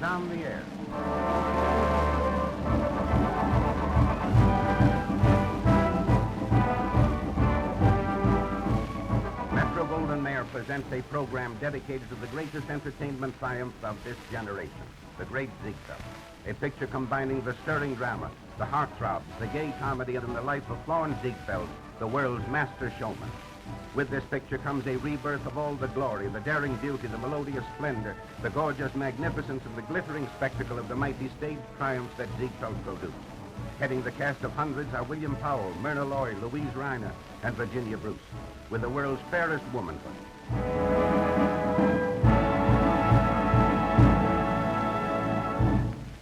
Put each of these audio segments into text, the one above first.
is on the air. Metro-Goldwyn-Mayer presents a program dedicated to the greatest entertainment triumph of this generation, the Great Zeigfeld. A picture combining the stirring drama, the heartthrobs, the gay comedy, and the life of Florence Zeigfeld, the world's master showman. With this picture comes a rebirth of all the glory, the daring beauty, the melodious splendor, the gorgeous magnificence, and the glittering spectacle of the mighty stage triumphs that Ziegfeld produced. Heading the cast of hundreds are William Powell, Myrna Loy, Louise Reiner, and Virginia Bruce, with the world's fairest womanhood.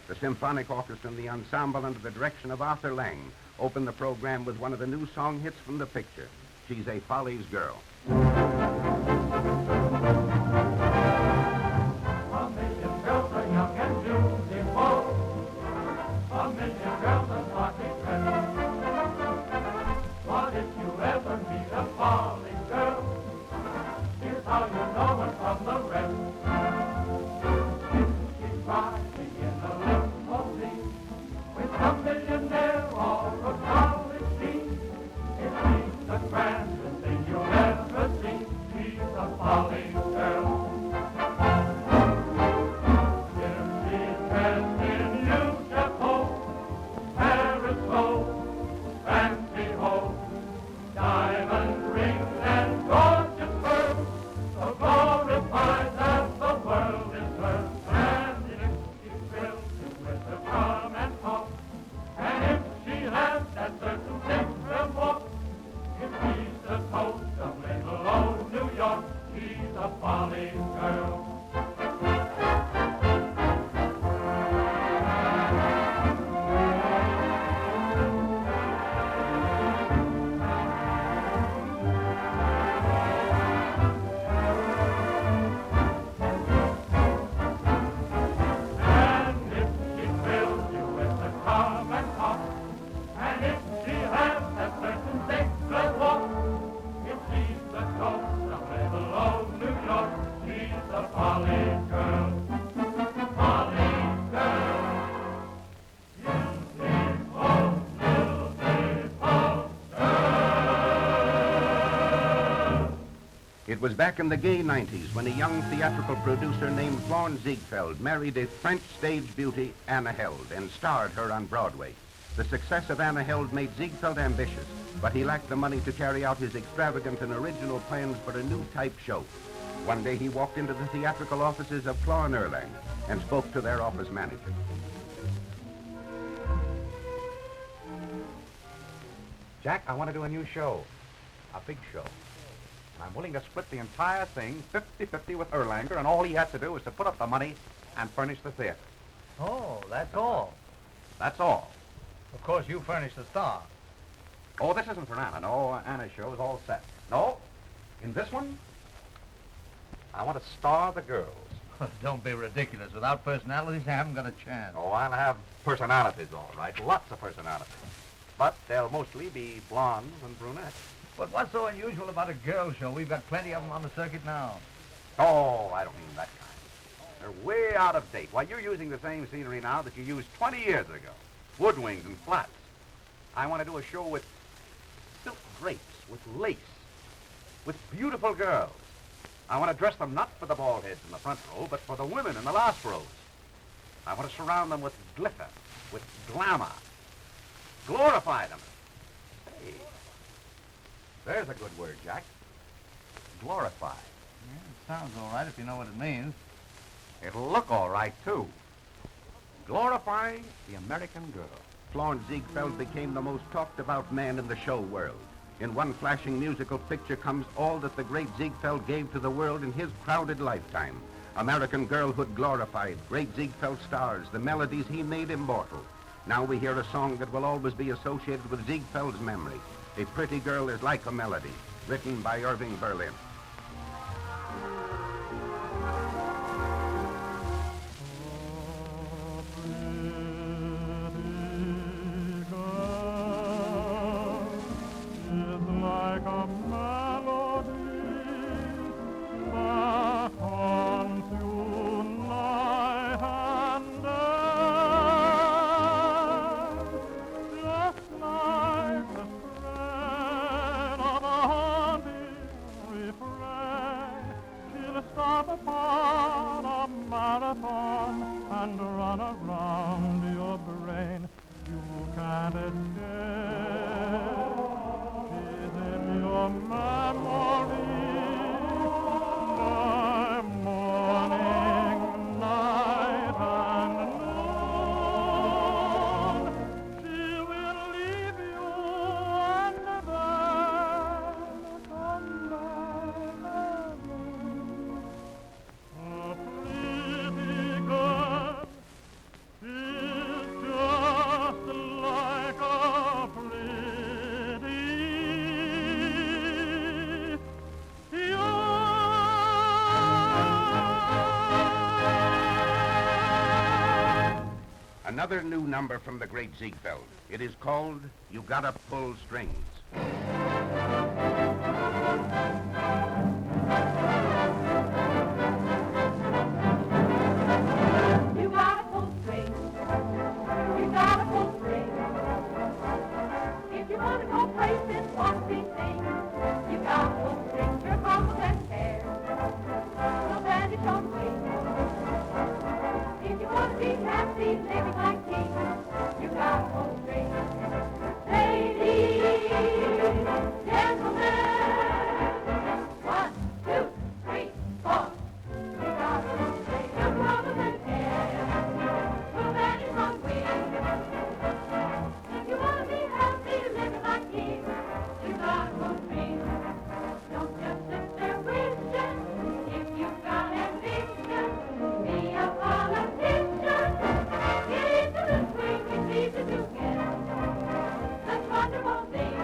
The symphonic orchestra and the ensemble under the direction of Arthur Lang open the program with one of the new song hits from the picture, She's a Folly's Girl. A million girls are young and beautiful. A million girls are smartly dressed. But if you ever meet a Folly's girl, here's how you know her from the rest. She's riding in a limousine with a millionaire or a college dean. If she's the grandest thing you've ever seen, she's a Folly's girl. If she's dressed in new chapeau, parasol, fancy hose, diamond rings and gorgeous pearls, so glorified that the world is hers. And if she thrills you with her charm and talk, and if she has that certain extra walk, if she's the toast of little old New York, she's a Folly's girl. And if she thrills you with her charm and talk, and if she has that certain extra walk, if she's the toast of little old New York, she's a Folly's girl. Folly's girl. Beautiful, beautiful girl. It was back in the gay 90s when a young theatrical producer named Florence Ziegfeld married a French stage beauty, Anna Held, and starred her on Broadway. The success of Anna Held made Ziegfeld ambitious, but he lacked the money to carry out his extravagant and original plans for a new type show. One day he walked into the theatrical offices of Claw and Erlang and spoke to their office manager. Jack, I want to do a new show, a big show. And I'm willing to split the entire thing 50-50 with Erlanger, and all he has to do is to put up the money and furnish the theater. Oh, that's all. That's all. Of course, you furnish the star. Oh, this isn't for Anna. No, Anna's show is all set. No, in this one, I want to star the girls. Don't be ridiculous. Without personalities, I haven't got a chance. Oh, I'll have personalities, all right. Lots of personalities. But they'll mostly be blondes and brunettes. But what's so unusual about a girl show? We've got plenty of them on the circuit now. Oh, I don't mean that kind. They're way out of date. Why, you're using the same scenery now that you used 20 years ago. Wood wings and flats. I want to do a show with silk drapes, with lace, with beautiful girls. I want to dress them not for the bald heads in the front row, but for the women in the last rows. I want to surround them with glitter, with glamour. Glorify them. Hey, there's a good word, Jack. Glorify. Yeah, it sounds all right if you know what it means. It'll look all right, too. Glorify the American girl. Florence Ziegfeld became the most talked about man in the show world. In one flashing musical picture comes all that the great Ziegfeld gave to the world in his crowded lifetime. American girlhood glorified, great Ziegfeld stars, the melodies he made immortal. Now we hear a song that will always be associated with Ziegfeld's memory. A Pretty Girl is Like a Melody, written by Irving Berlin. Like a melody that haunts you night and Another new number from the Great Zeigfeld. It is called You Gotta Pull Strings. You gotta pull strings. You gotta pull strings. If you wanna go places, walk these things. You gotta pull strings. Your goggles and hair will vanish on wings. If you wanna be happy, living like kings, you gotta pull strings. Ladies, gentlemen, 1, 2, 3, 4. You gotta pull strings. Your goggles and hair will vanish on wings. If you wanna be happy, living like kings, you gotta pull strings. Don't just sit there wishing. If you've got ambition, be a politician. Get into the swing, it's easy to get. That's wonderful thing.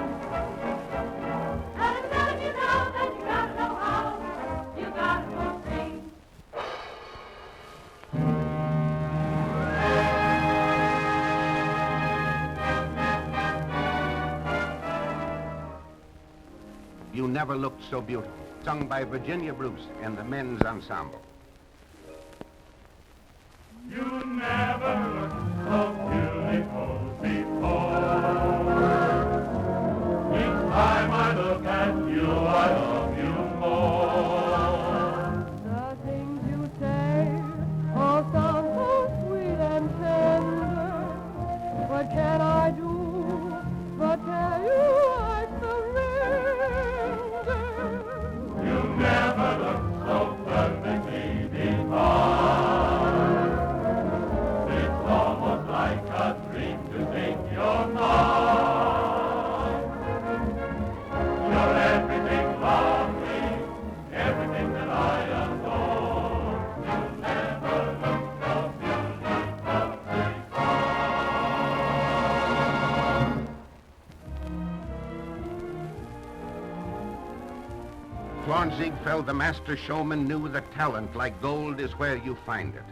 And I'm telling you now that you gotta know how. You gotta pull strings. You Never Looked So Beautiful, sung by Virginia Bruce and the Men's Ensemble. You never looked so beautiful before. Each time I look at you, I love you more. The things you say all sound so sweet and tender. What can I do but tell you I surrender? You never looked so perfectly divine. It's almost like a dream to think you're mine. You're everything lovely, everything that I adore. You never looked so beautiful before. Florence Ziegfeld, the master showman, knew that talent like gold is where you find it.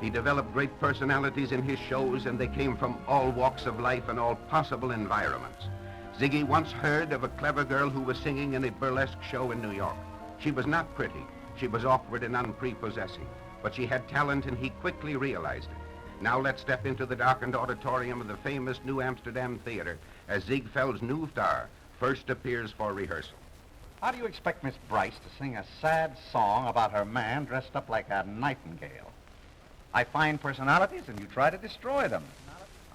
He developed great personalities in his shows, and they came from all walks of life and all possible environments. Ziggy once heard of a clever girl who was singing in a burlesque show in New York. She was not pretty. She was awkward and unprepossessing. But she had talent, and he quickly realized it. Now let's step into the darkened auditorium of the famous New Amsterdam Theater as Ziegfeld's new star first appears for rehearsal. How do you expect Miss Bryce to sing a sad song about her man dressed up like a nightingale? I find personalities and you try to destroy them.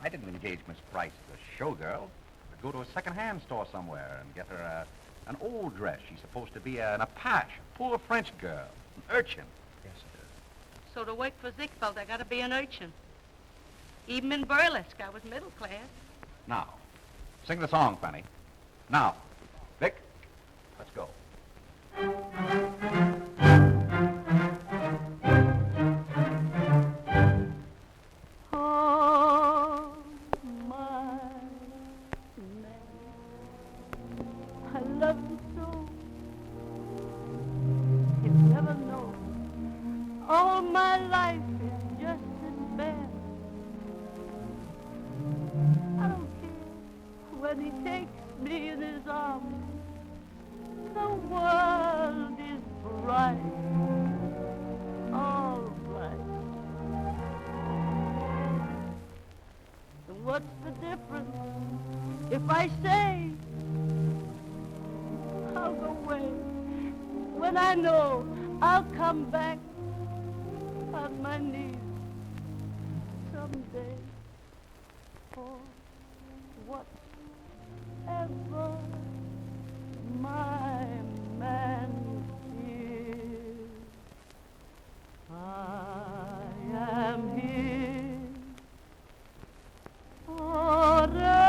I didn't engage Miss Bryce as a showgirl. I'd go to a second-hand store somewhere and get her an old dress. She's supposed to be an apache, a poor French girl, an urchin. Yes, it is. So to work for Ziegfeld, I gotta be an urchin. Even in burlesque, I was middle class. Now, sing the song, Fanny. Now, Vic, let's go. Oh, my man, I love you so. You never know. All my life is just as bad. I don't care when he takes me in his arms. The world is bright, all bright. And what's the difference if I say I'll go away when I know I'll come back on my knees someday? For whatever my man is, I am his forever.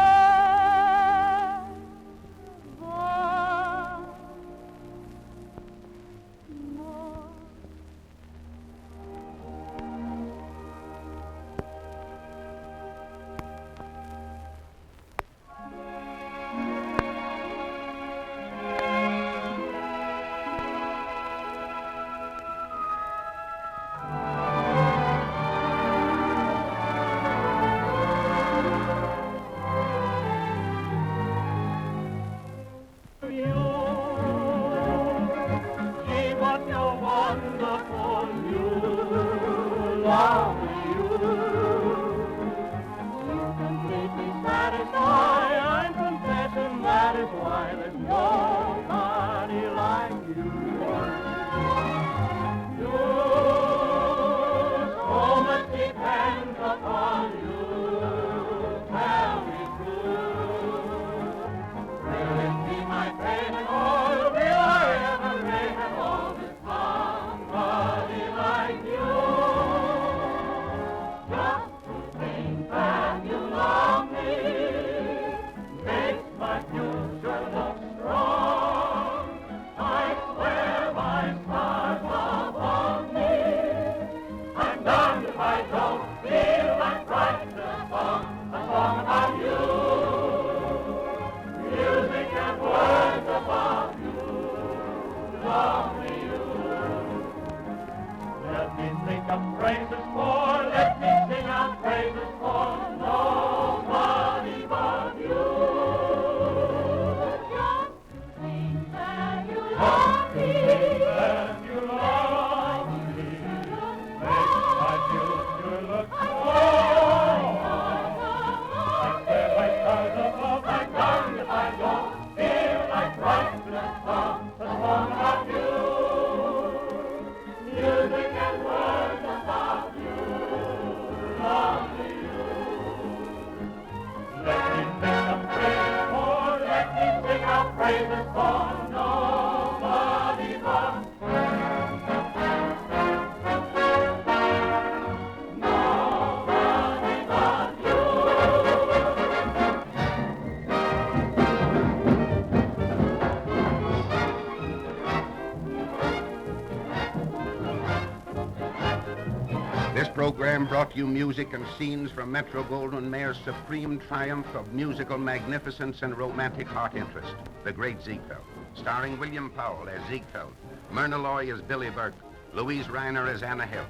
brought you music and scenes from Metro-Goldwyn-Mayer's supreme triumph of musical magnificence and romantic heart interest, The Great Zeigfeld, starring William Powell as Ziegfeld, Myrna Loy as Billy Burke, Louise Reiner as Anna Hill.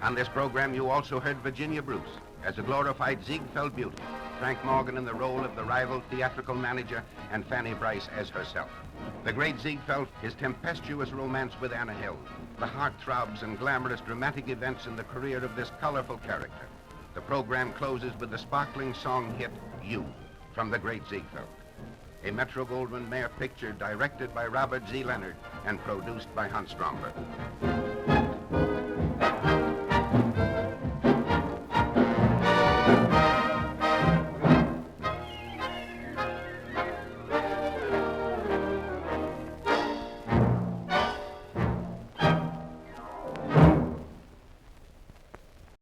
On this program, you also heard Virginia Bruce as a glorified Ziegfeld beauty, Frank Morgan in the role of the rival theatrical manager, and Fanny Bryce as herself. The Great Zeigfeld, his tempestuous romance with Anna Hill, the heartthrobs and glamorous dramatic events in the career of this colorful character. The program closes with the sparkling song hit, You, from The Great Zeigfeld, a Metro-Goldwyn-Mayer picture directed by Robert Z. Leonard and produced by Hans Stromberg.